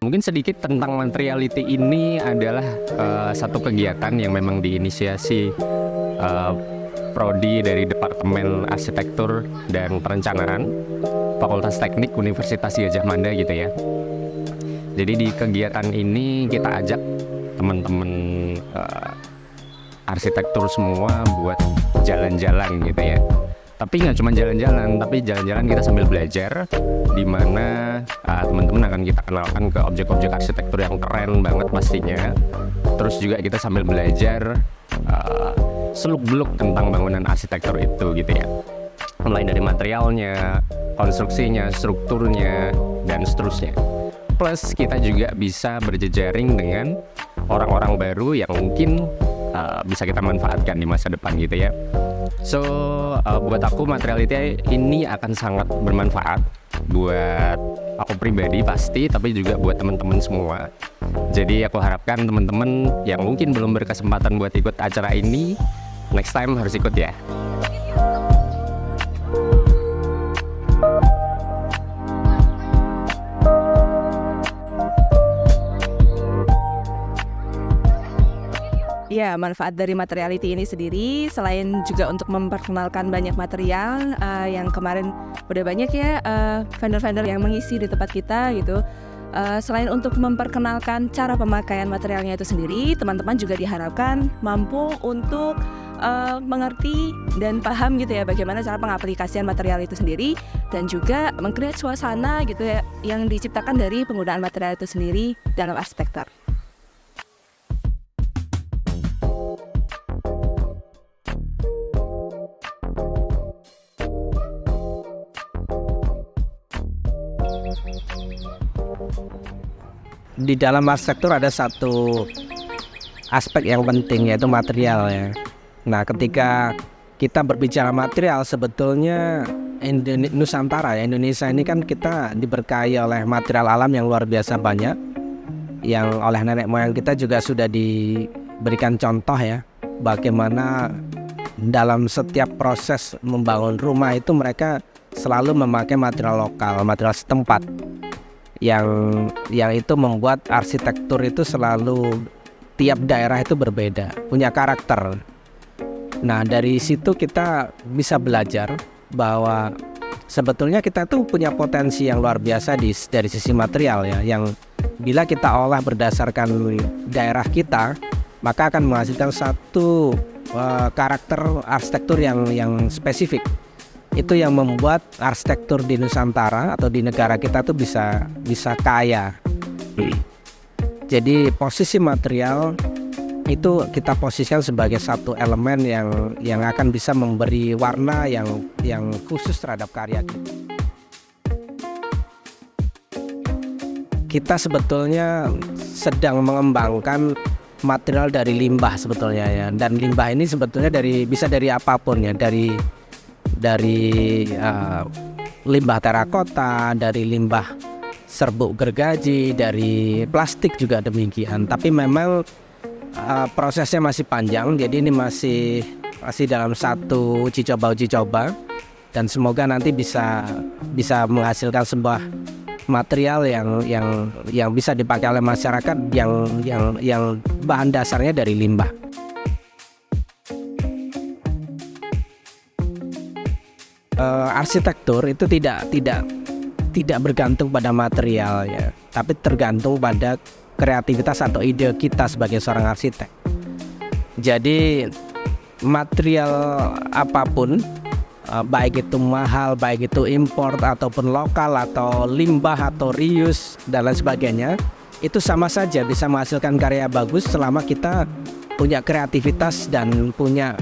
Mungkin sedikit tentang materiality ini adalah satu kegiatan yang memang diinisiasi Prodi dari Departemen Arsitektur dan Perencanaan Fakultas Teknik Universitas Gadjah Mada gitu ya. Jadi di kegiatan ini kita ajak teman-teman arsitektur semua buat jalan-jalan gitu ya. Tapi nggak cuma jalan-jalan, tapi jalan-jalan kita sambil belajar, di mana teman-teman akan kita kenalkan ke objek-objek arsitektur yang keren banget pastinya. Terus juga kita sambil belajar seluk-beluk tentang bangunan arsitektur itu gitu ya. Mulai dari materialnya, konstruksinya, strukturnya, dan seterusnya. Plus kita juga bisa berjejaring dengan orang-orang baru yang mungkin bisa kita manfaatkan di masa depan gitu ya. So buat aku materiality ini akan sangat bermanfaat buat aku pribadi pasti, tapi juga buat teman-teman semua. Jadi aku harapkan teman-teman yang mungkin belum berkesempatan buat ikut acara ini, next time harus ikut ya. Ya, manfaat dari materiality ini sendiri selain juga untuk memperkenalkan banyak material yang kemarin udah banyak ya vendor-vendor yang mengisi di tempat kita gitu. Selain untuk memperkenalkan cara pemakaian materialnya itu sendiri, teman-teman juga diharapkan mampu untuk mengerti dan paham gitu ya bagaimana cara pengaplikasian material itu sendiri, dan juga meng-create suasana gitu ya yang diciptakan dari penggunaan material itu sendiri dalam arsitektur. Di dalam arsitektur ada satu aspek yang penting, yaitu material ya. Nah, ketika kita berbicara material, sebetulnya Nusantara ya, Indonesia ini kan kita diberkahi oleh material alam yang luar biasa banyak, yang oleh nenek moyang kita juga sudah diberikan contoh ya, bagaimana dalam setiap proses membangun rumah itu mereka selalu memakai material lokal, material setempat, yang itu membuat arsitektur itu selalu tiap daerah itu berbeda, punya karakter. Nah, dari situ kita bisa belajar bahwa sebetulnya kita tuh punya potensi yang luar biasa dari sisi material ya, yang bila kita olah berdasarkan daerah kita, maka akan menghasilkan satu karakter arsitektur yang spesifik. Itu yang membuat arsitektur di Nusantara atau di negara kita tuh bisa kaya. Jadi posisi material itu kita posisikan sebagai satu elemen yang akan bisa memberi warna yang khusus terhadap karya kita. Kita sebetulnya sedang mengembangkan material dari limbah sebetulnya ya, dan limbah ini sebetulnya bisa dari apapun ya, dari limbah terakota, dari limbah serbuk gergaji, dari plastik juga demikian. Tapi memang prosesnya masih panjang, jadi ini masih dalam satu uji coba, dan semoga nanti bisa menghasilkan sebuah material yang bisa dipakai oleh masyarakat yang bahan dasarnya dari limbah. Arsitektur itu tidak bergantung pada material ya, tapi tergantung pada kreativitas atau ide kita sebagai seorang arsitek. Jadi material apapun, baik itu mahal, baik itu import ataupun lokal atau limbah atau reuse dan lain sebagainya, itu sama saja bisa menghasilkan karya bagus selama kita punya kreativitas dan punya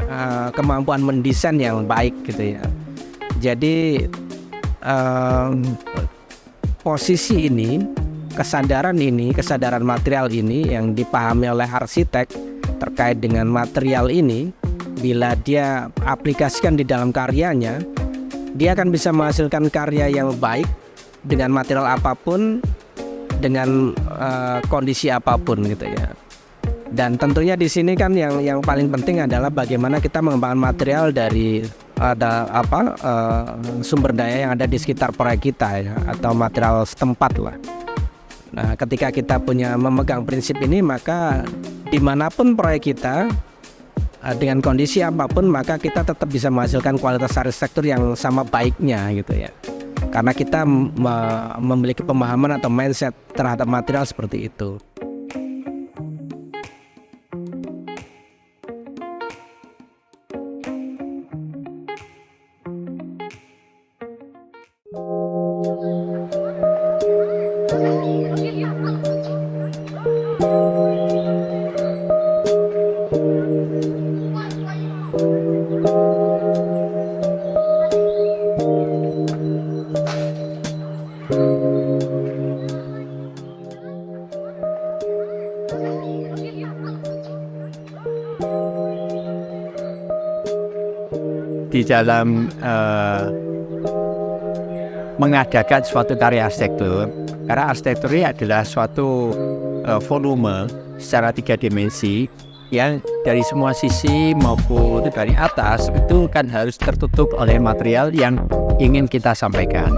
kemampuan mendesain yang baik gitu ya. Jadi posisi ini, kesadaran material ini yang dipahami oleh arsitek terkait dengan material ini, bila dia aplikasikan di dalam karyanya, dia akan bisa menghasilkan karya yang baik dengan material apapun, dengan kondisi apapun gitu ya. Dan tentunya di sini kan yang paling penting adalah bagaimana kita mengembangkan material dari sumber daya yang ada di sekitar proyek kita ya, atau material setempat lah. Nah, ketika kita memegang prinsip ini, maka dimanapun proyek kita, dengan kondisi apapun, maka kita tetap bisa menghasilkan kualitas arsitektur yang sama baiknya gitu ya. Karena kita memiliki pemahaman atau mindset terhadap material seperti itu. Di dalam mengadakan suatu karya arsitektur, karena arsitektur ini adalah suatu volume secara 3 dimensi yang dari semua sisi maupun dari atas itu kan harus tertutup oleh material yang ingin kita sampaikan.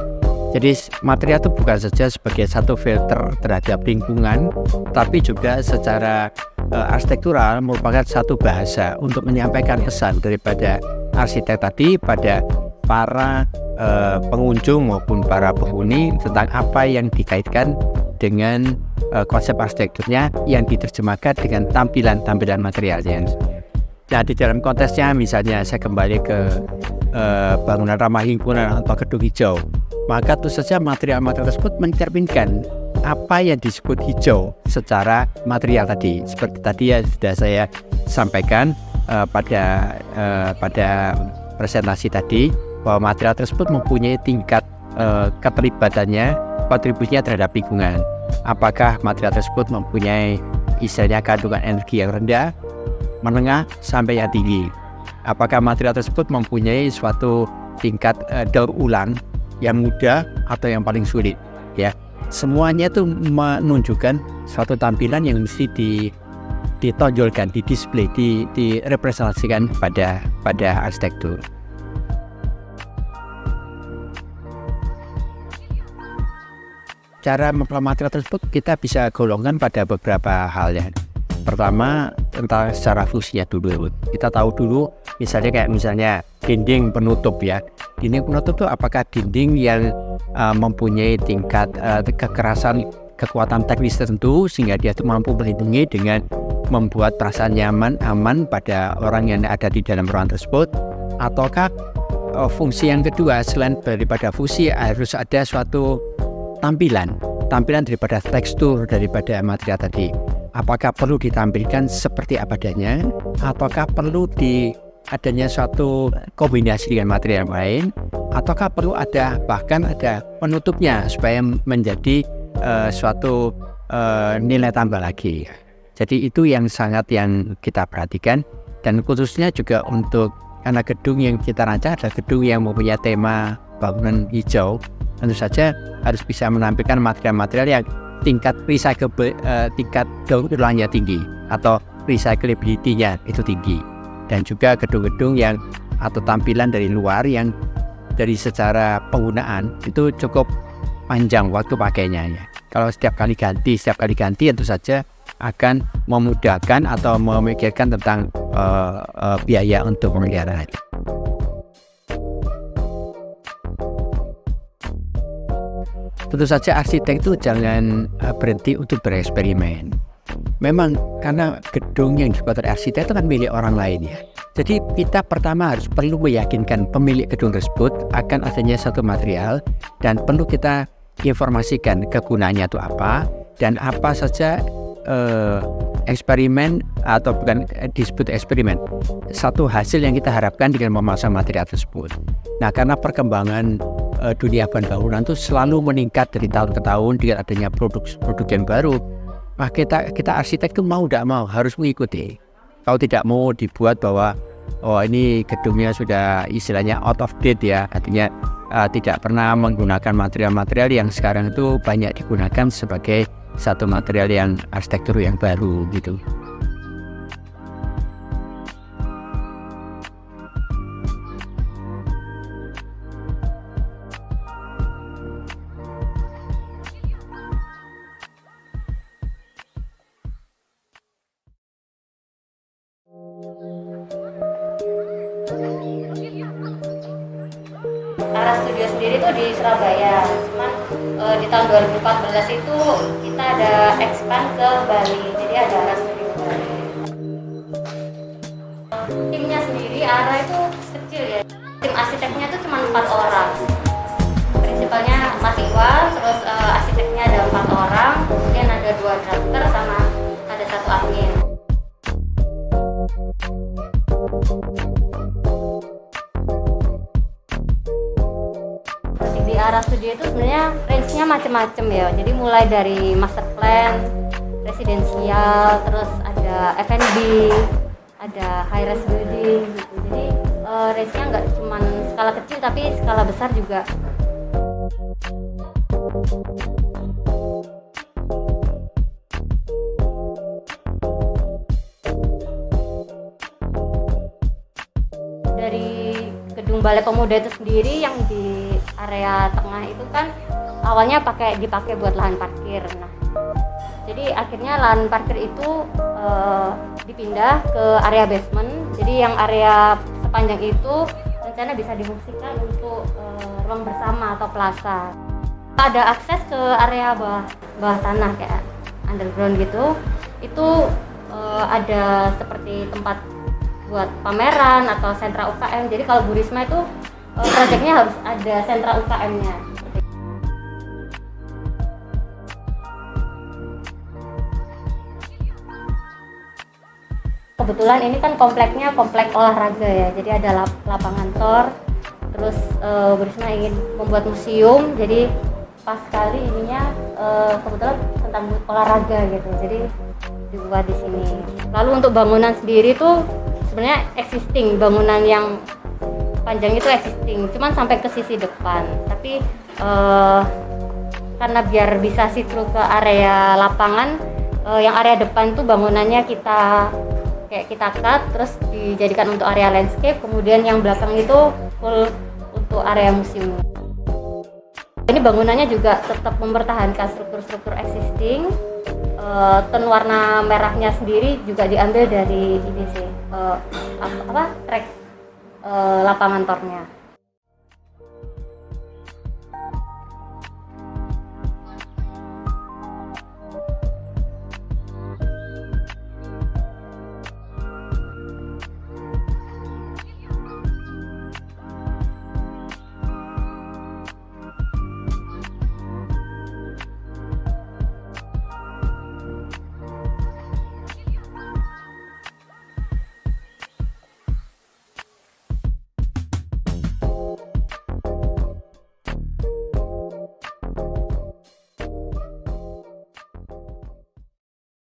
Jadi material itu bukan saja sebagai satu filter terhadap lingkungan, tapi juga secara arsitektural merupakan satu bahasa untuk menyampaikan pesan daripada arsitek tadi pada para pengunjung maupun para penghuni tentang apa yang dikaitkan dengan konsep arsitekturnya yang diterjemahkan dengan tampilan-tampilan materialnya. Nah, di dalam konteksnya misalnya saya kembali ke bangunan ramah lingkungan atau gedung hijau, maka tentu saja material-material tersebut mencerminkan apa yang disebut hijau secara material tadi. Seperti tadi ya sudah saya sampaikan pada presentasi tadi, bahwa material tersebut mempunyai tingkat keterlibatannya, kontribusinya terhadap lingkungan. Apakah material tersebut mempunyai istilahnya kandungan energi yang rendah, menengah, sampai yang tinggi? Apakah material tersebut mempunyai suatu tingkat daur ulang yang mudah atau yang paling sulit? Ya, semuanya itu menunjukkan suatu tampilan yang mesti ditonjolkan, didisplay, direpresentasikan pada arsitektur. Cara mempelajari material tersebut kita bisa golongkan pada beberapa hal ya. Pertama, tentang secara fungsinya dulu. Kita tahu dulu misalnya dinding penutup ya. Dinding penutup itu apakah dinding yang mempunyai tingkat kekerasan, kekuatan teknis tertentu sehingga dia itu mampu melindungi dengan membuat perasaan nyaman, aman pada orang yang ada di dalam ruangan tersebut, ataukah fungsi yang kedua selain daripada fungsi harus ada suatu tampilan daripada tekstur daripada material tadi. Apakah perlu ditampilkan seperti apa adanya, ataukah perlu adanya suatu kombinasi dengan material lain, ataukah perlu bahkan ada penutupnya supaya menjadi suatu nilai tambah lagi. Jadi itu yang kita perhatikan, dan khususnya juga untuk karena gedung yang kita rancang adalah gedung yang mempunyai tema bangunan hijau, tentu saja harus bisa menampilkan material-material yang tingkat tingkat daur ulangnya tinggi atau recyclability-nya itu tinggi, dan juga gedung-gedung yang atau tampilan dari luar yang dari secara penggunaan itu cukup panjang waktu pakainya ya. Kalau setiap kali ganti tentu saja akan memudahkan atau memikirkan tentang biaya untuk memelihara. Tentu saja arsitek itu jangan berhenti untuk bereksperimen. Memang karena gedung yang dibuat oleh arsitek itu kan milik orang lain ya. Jadi kita pertama harus perlu meyakinkan pemilik gedung tersebut akan adanya satu material, dan perlu kita informasikan kegunaannya itu apa dan apa saja eksperimen atau bukan disebut eksperimen, satu hasil yang kita harapkan dengan memasang material tersebut. Nah, karena perkembangan dunia bangunan itu selalu meningkat dari tahun ke tahun dengan adanya produk yang baru, maka kita arsitek itu mau tidak mau harus mengikuti. Kalau tidak mau dibuat bahwa oh ini gedungnya sudah istilahnya out of date ya, artinya tidak pernah menggunakan material-material yang sekarang itu banyak digunakan sebagai satu material yang arsitektur yang baru gitu. Ara Studio sendiri tuh di Surabaya, cuman di tahun 2014 itu kita ada expand ke Bali, jadi ada Ara Studio Bali. Timnya sendiri Ara itu kecil ya, tim arsiteknya itu cuma 4 orang. Prinsipalnya Mas Iwan, terus arsiteknya ada 4 orang, kemudian ada 2 drafter sama ada 1 admin. Di Ara Studio itu sebenarnya range-nya macam-macam ya. Jadi mulai dari master plan, residensial, terus ada F&B, ada high rise building gitu. Jadi range-nya nggak cuma skala kecil tapi skala besar juga. Dari gedung Balai Pemuda itu sendiri yang di area tengah itu kan awalnya dipakai buat lahan parkir. Nah, jadi akhirnya lahan parkir itu dipindah ke area basement. Jadi yang area sepanjang itu rencana bisa difungsikan untuk ruang bersama atau plaza. Ada akses ke area bawah tanah kayak underground gitu. Itu ada seperti tempat buat pameran atau sentra UKM. Jadi kalau Bu Risma itu proyeknya harus ada sentra UKM-nya. Kebetulan ini kan kompleknya komplek olahraga ya, jadi ada lapangan tor. Terus Bu Risma ingin membuat museum, jadi pas sekali ininya kebetulan tentang olahraga gitu, jadi dibuat di sini. Lalu untuk bangunan sendiri tuh sebenarnya existing, bangunan yang panjang itu existing, cuman sampai ke sisi depan. Tapi karena biar bisa see through ke area lapangan, yang area depan tuh bangunannya kita cut, terus dijadikan untuk area landscape. Kemudian yang belakang itu full untuk area museum. Ini bangunannya juga tetap mempertahankan struktur-struktur existing. Tone warna merahnya sendiri juga diambil dari ini sih, track lapangan tornya.